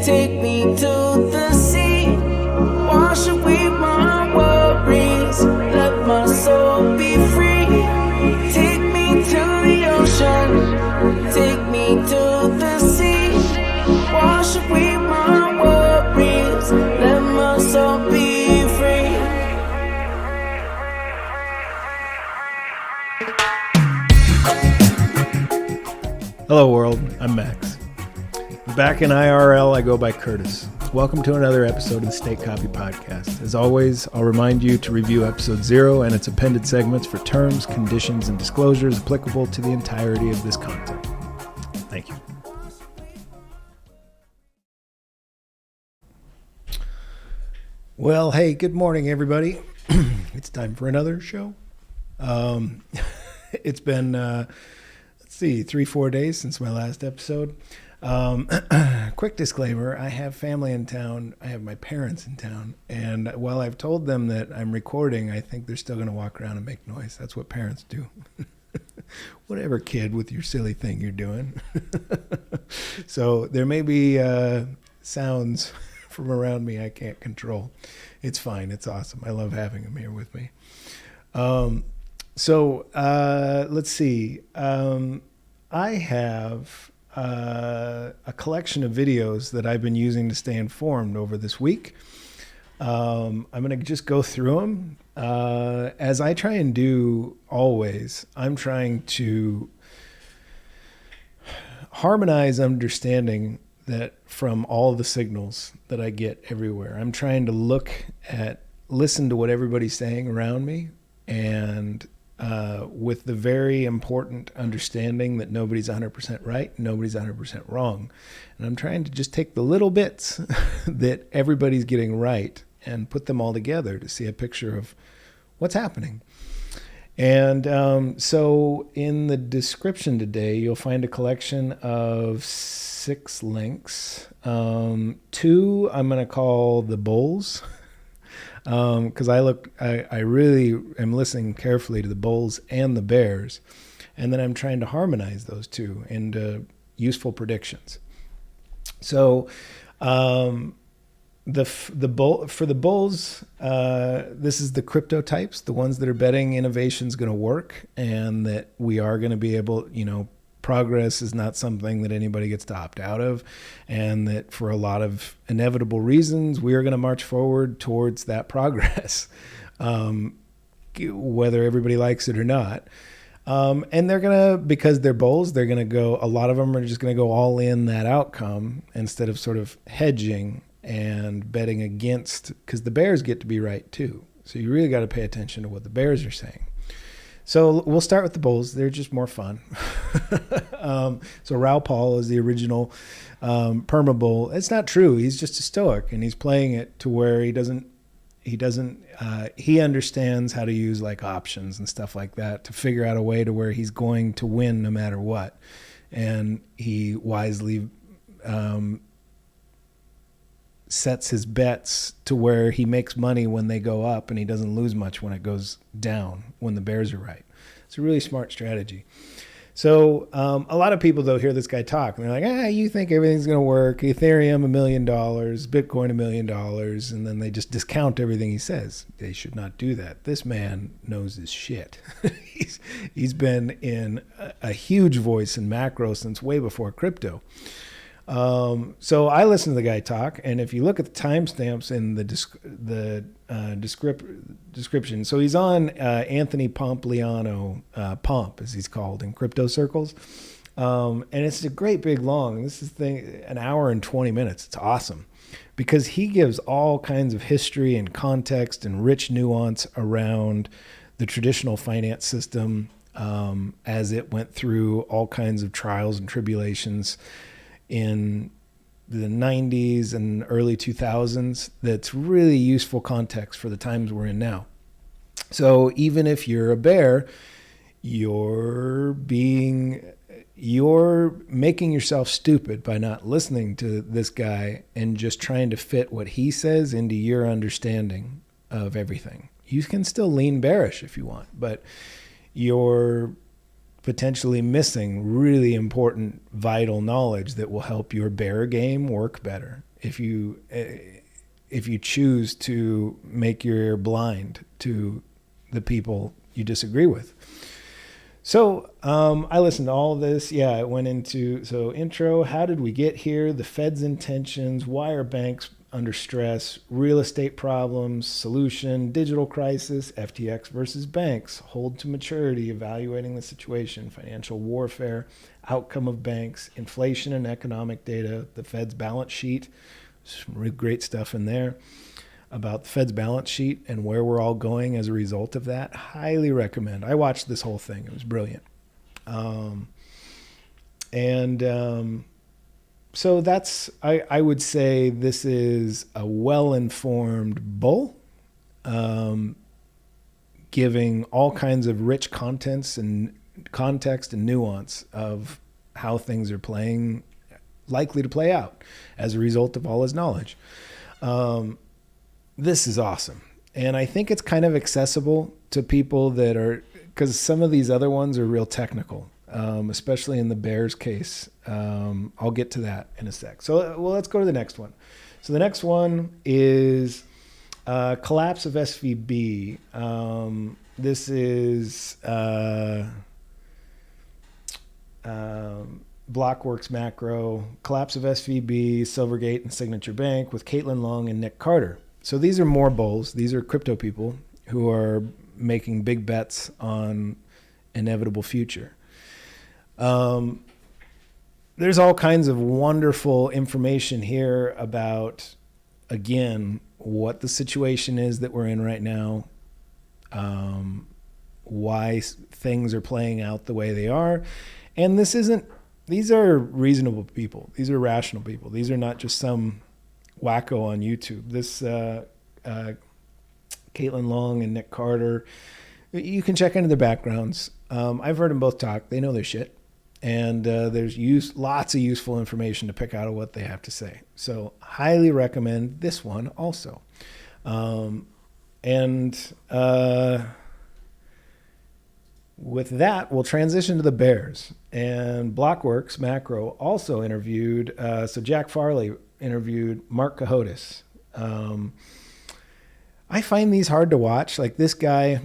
Take me to the sea, wash away my worries, let my soul be free. Take me to the ocean, take me to the sea, wash away my worries, let my soul be free. Hello world, I'm Mhax. Back in IRL, I go by Curtis. Welcome to another episode of the State Copy Podcast. As always, I'll remind you to review episode 0 and its appended segments for terms, conditions, and disclosures applicable to the entirety of this content. Thank you. Well, hey, good morning, everybody. It's time for another show. It's been, 3-4 days since my last episode. Quick disclaimer, I have family in town. I have my parents in town. And while I've told them that I'm recording, I think they're still going to walk around and make noise. That's what parents do. Whatever, kid, with your silly thing you're doing. So there may be sounds from around me I can't control. It's fine. It's awesome. I love having them here with me. Let's see. I have a collection of videos that I've been using to stay informed over this week. I'm going to just go through them. As I try and do always, I'm trying to harmonize understanding that from all the signals that I get everywhere. I'm trying to listen to what everybody's saying around me, and with the very important understanding that nobody's 100% right, nobody's 100% wrong. And I'm trying to just take the little bits that everybody's getting right and put them all together to see a picture of what's happening. And so in the description today, you'll find a collection of 6 links. 2 I'm going to call the bulls. Because I really am listening carefully to the bulls and the bears, and then I'm trying to harmonize those two into useful predictions. So, for the bulls, this is the crypto types, the ones that are betting innovation's going to work, and that we are going to be able, progress is not something that anybody gets to opt out of, and that for a lot of inevitable reasons, we are going to march forward towards that progress, whether everybody likes it or not. And they're going to, because they're bulls, they're going to go, a lot of them are just going to go all in that outcome instead of sort of hedging and betting against, because the bears get to be right too. So you really got to pay attention to what the bears are saying. So we'll start with the bulls. They're just more fun. So Raoul Paul is the original perma-bull. It's not true. He's just a stoic, and he's playing it to where he understands how to use like options and stuff like that to figure out a way to where he's going to win no matter what. And he wisely sets his bets to where he makes money when they go up and he doesn't lose much when it goes down, when the bears are right. It's a really smart strategy. So a lot of people, though, hear this guy talk, and they're like, you think everything's going to work. Ethereum, $1 million, Bitcoin, $1 million, and then they just discount everything he says. They should not do that. This man knows his shit. He's been in a huge voice in macro since way before crypto. So I listen to the guy talk, and if you look at the timestamps in the description, so he's on Anthony Pompliano, Pomp as he's called in crypto circles, and it's a great big long. This is an hour and 20 minutes. It's awesome because he gives all kinds of history and context and rich nuance around the traditional finance system as it went through all kinds of trials and tribulations in the 90s and early 2000s. That's really useful context for the times we're in now. So even if you're a bear, you're making yourself stupid by not listening to this guy and just trying to fit what he says into your understanding of everything. You can still lean bearish if you want, but you're potentially missing really important, vital knowledge that will help your bear game work better. if you choose to make your ear blind to the people you disagree with. So I listened to all of this. Yeah, it went into, so intro, how did we get here? The Fed's intentions, why are banks under stress, real estate problems, solution, digital crisis, FTX versus banks, hold to maturity, evaluating the situation, financial warfare, outcome of banks, inflation and economic data, the Fed's balance sheet, some really great stuff in there about the Fed's balance sheet and where we're all going as a result of that. Highly recommend. I watched this whole thing. It was brilliant. So that's, I would say this is a well-informed bull, giving all kinds of rich contents and context and nuance of how things are likely to play out as a result of all his knowledge. This is awesome. And I think it's kind of accessible to people that are, because some of these other ones are real technical, especially in the Bears case. I'll get to that in a sec. So, well, let's go to the next one. So the next one is collapse of SVB. This is Blockworks Macro, collapse of SVB, Silvergate, and Signature Bank with Caitlin Long and Nick Carter. So these are more bulls. These are crypto people who are making big bets on inevitable future. There's all kinds of wonderful information here about, again, what the situation is that we're in right now, why things are playing out the way they are. And these are reasonable people. These are rational people. These are not just some wacko on YouTube. This Caitlin Long and Nick Carter, you can check into their backgrounds. I've heard them both talk. They know their shit. And there's lots of useful information to pick out of what they have to say. So highly recommend this one also. With that, we'll transition to the Bears. And Blockworks Macro also interviewed, so Jack Farley interviewed Mark Cahotis. I find these hard to watch. Like this guy,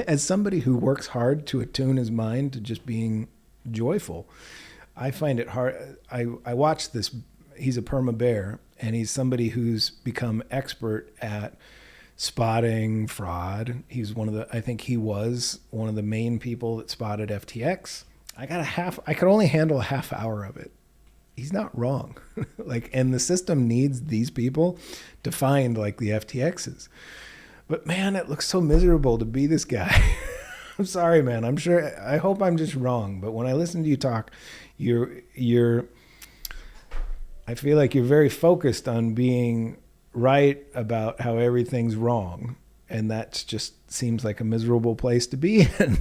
as somebody who works hard to attune his mind to just being joyful, I find it hard. I watch this. He's a perma bear, and he's somebody who's become expert at spotting fraud. I think he was one of the main people that spotted FTX. I could only handle a half hour of it. He's not wrong. And the system needs these people to find like the FTXs. But man, it looks so miserable to be this guy. I'm sorry, man. I hope I'm just wrong. But when I listen to you talk, I feel like you're very focused on being right about how everything's wrong. And that just seems like a miserable place to be in.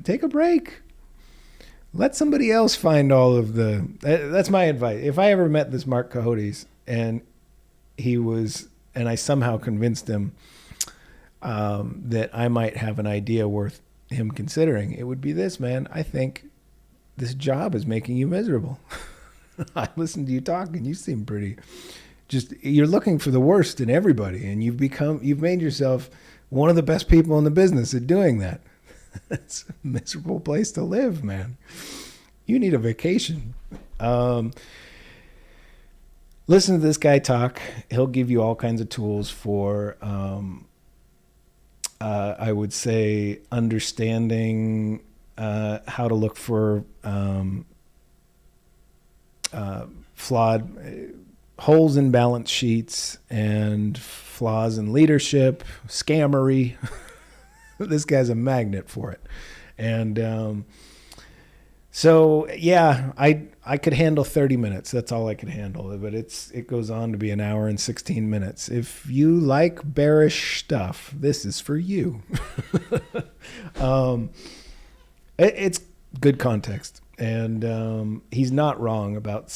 Take a break. Let somebody else find all of that's my advice. If I ever met this Mark Cahotis and I somehow convinced him that I might have an idea worth him considering, it would be this, man. I think this job is making you miserable. I listened to you talk and you seem you're looking for the worst in everybody, and you've made yourself one of the best people in the business at doing that. It's a miserable place to live, man. You need a vacation. Listen to this guy talk. He'll give you all kinds of tools for, I would say, understanding how to look for flawed holes in balance sheets and flaws in leadership, scammery. This guy's a magnet for it. And so, yeah, I could handle 30 minutes. That's all I could handle. But it goes on to be an hour and 16 minutes. If you like bearish stuff, this is for you. It's good context. And he's not wrong about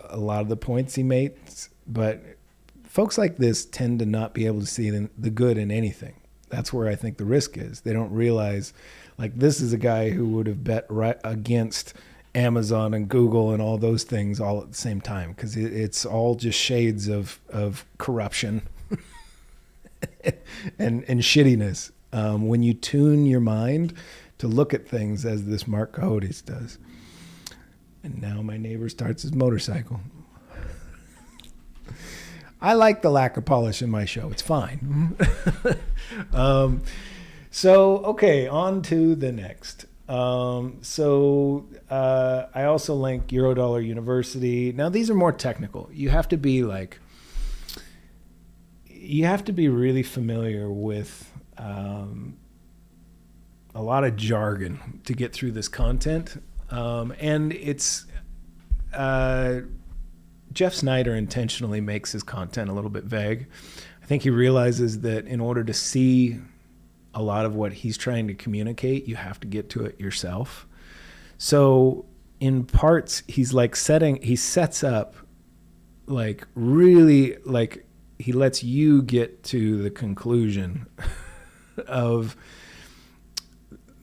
a lot of the points he makes. But folks like this tend to not be able to see the good in anything. That's where I think the risk is. They don't realize, like, this is a guy who would have bet right against Amazon and Google and all those things all at the same time, because it's all just shades of corruption and shittiness. When you tune your mind to look at things as this Mark Cohodes does. And now my neighbor starts his motorcycle. I like the lack of polish in my show. It's fine. Okay, on to the next. I also link Eurodollar University. Now, these are more technical. You have to be really familiar with a lot of jargon to get through this content. And it's Jeff Snyder intentionally makes his content a little bit vague. I think he realizes that in order to see a lot of what he's trying to communicate, you have to get to it yourself. So in parts, he sets up really he lets you get to the conclusion of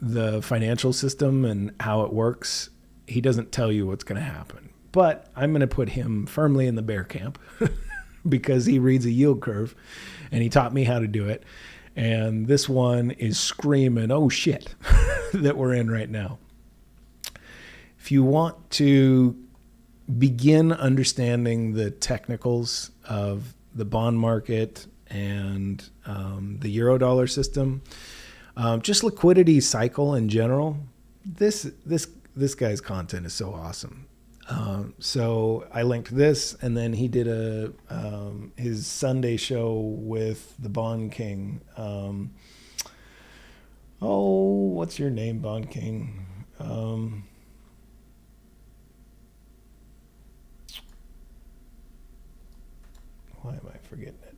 the financial system and how it works. He doesn't tell you what's going to happen. But I'm going to put him firmly in the bear camp because he reads a yield curve and he taught me how to do it. And this one is screaming, oh shit, that we're in right now. If you want to begin understanding the technicals of the bond market and the Eurodollar system, just liquidity cycle in general, this guy's content is so awesome. So I linked this, and then he did his Sunday show with the Bond King. What's your name, Bond King? Why am I forgetting it?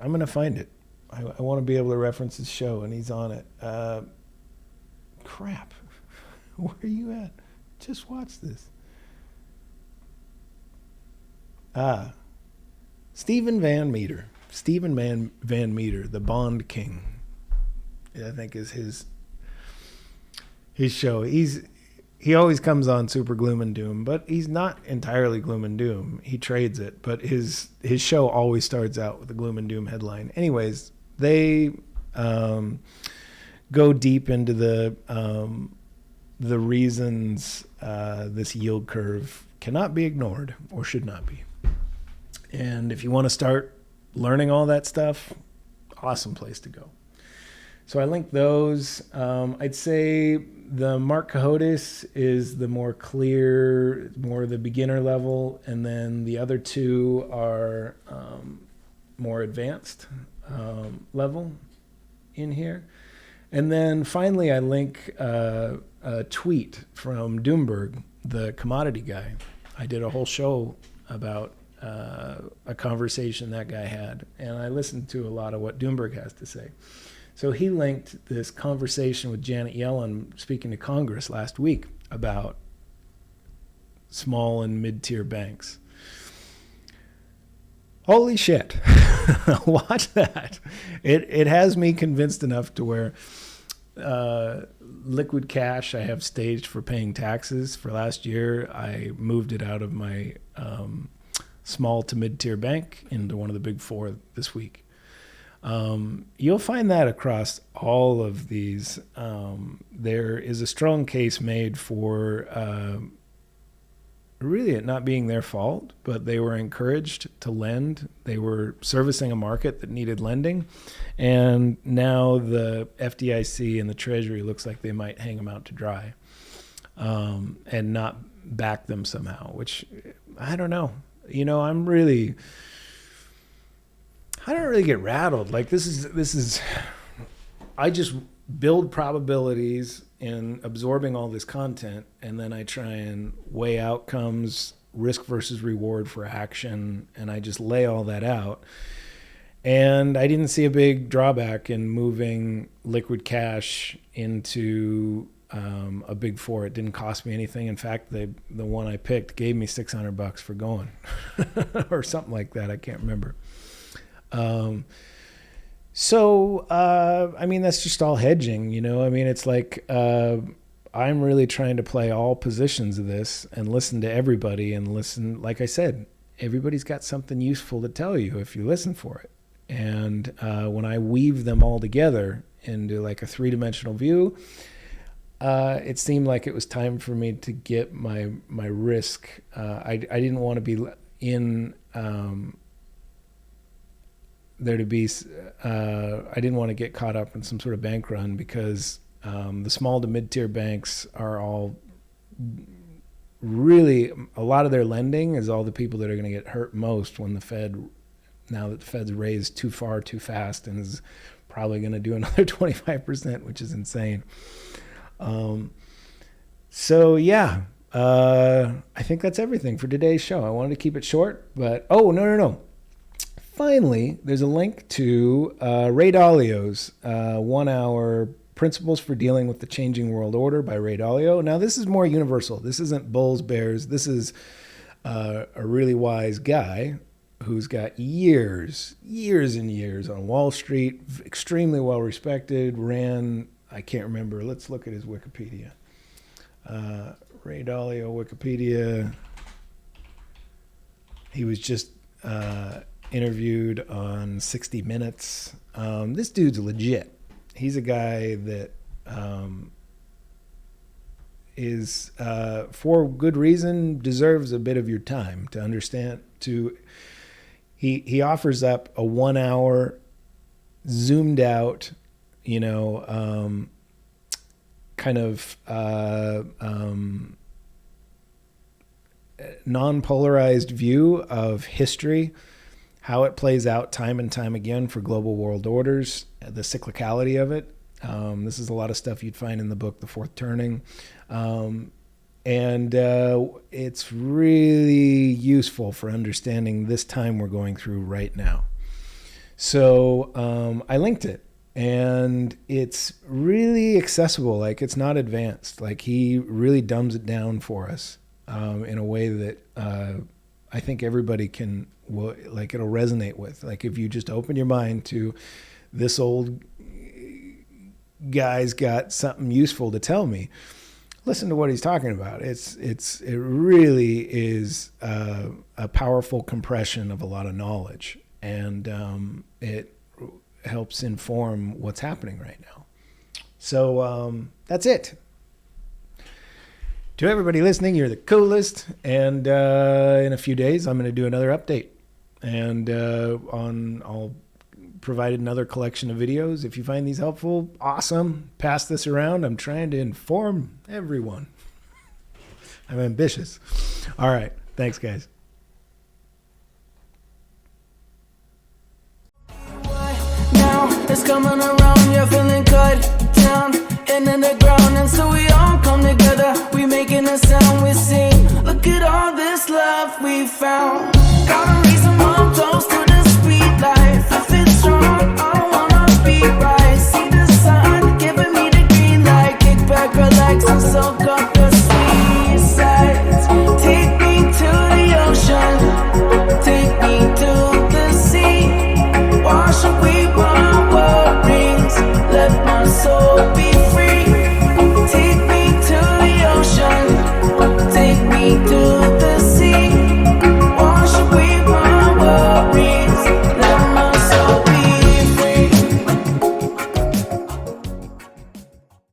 I'm going to find it. I want to be able to reference his show, and he's on it. Crap. Where are you at? Just watch this. Stephen Van Meter. Stephen Van Meter, the Bond King, I think is his show. He always comes on super gloom and doom, but he's not entirely gloom and doom. He trades it, but his show always starts out with a gloom and doom headline. Anyways, they go deep into the reasons this yield curve cannot be ignored or should not be. And if you want to start learning all that stuff, awesome place to go. So I linked those. I'd say the Mark Cohodes is the more clear, more the beginner level, and then the other two are more advanced level in here. And then finally, I link a tweet from Doomberg, the commodity guy. I did a whole show about a conversation that guy had, and I listened to a lot of what Doomberg has to say. So he linked this conversation with Janet Yellen speaking to Congress last week about small and mid-tier banks. Holy shit. Watch that. It has me convinced enough to where liquid cash I have staged for paying taxes for last year. I moved it out of my small to mid-tier bank into one of the big four this week. You'll find that across all of these. There is a strong case made for really it not being their fault, but they were encouraged to lend. They were servicing a market that needed lending, and now the FDIC and the Treasury looks like they might hang them out to dry and not back them somehow, which I don't know. You know, I don't really get rattled. Like this is, I just build probabilities in absorbing all this content, and then I try and weigh outcomes, risk versus reward for action, and I just lay all that out. And I didn't see a big drawback in moving liquid cash into a Big Four. It didn't cost me anything. In fact, the one I picked gave me $600 for going, or something like that. I can't remember. I mean, that's just all hedging, you know. I mean, it's like I'm really trying to play all positions of this and listen to everybody and listen. Like I said, everybody's got something useful to tell you if you listen for it. And when I weave them all together into like a three-dimensional view, it seemed like it was time for me to get my risk. I didn't want to be in there to be. I didn't want to get caught up in some sort of bank run, because the small to mid-tier banks are all really, a lot of their lending is all the people that are going to get hurt most when now that the Fed's raised too far too fast and is probably going to do another 25%, which is insane. I think that's everything for today's show. I wanted to keep it short, but no. Finally, there's a link to Ray Dalio's 1 hour Principles for Dealing with the Changing World Order by Ray Dalio. Now, this is more universal. This isn't bulls, bears. This is a really wise guy who's got years and years on Wall Street, extremely well respected, I can't remember. Let's look at his Wikipedia. Ray Dalio, Wikipedia. He was just interviewed on 60 Minutes. This dude's legit. He's a guy that is, for good reason, deserves a bit of your time to understand. He offers up a 1 hour, zoomed out, you know, kind of non-polarized view of history, how it plays out time and time again for global world orders, the cyclicality of it. This is a lot of stuff you'd find in the book, The Fourth Turning. It's really useful for understanding this time we're going through right now. So I linked it, and it's really accessible. Like, it's not advanced. Like, he really dumbs it down for us in a way that I think everybody can, like, it'll resonate with. Like, if you just open your mind to this old guy's got something useful to tell me, listen to what he's talking about. It really is a powerful compression of a lot of knowledge, and it helps inform what's happening right now. So that's it. To everybody listening, you're the coolest. And in a few days, I'm going to do another update. And I'll provide another collection of videos. If you find these helpful, awesome. Pass this around. I'm trying to inform everyone. I'm ambitious. All right. Thanks, guys. Now it's coming around, you're feeling cut down and in the ground, and so we all come together. We making a sound, we sing. Look at all this love we found.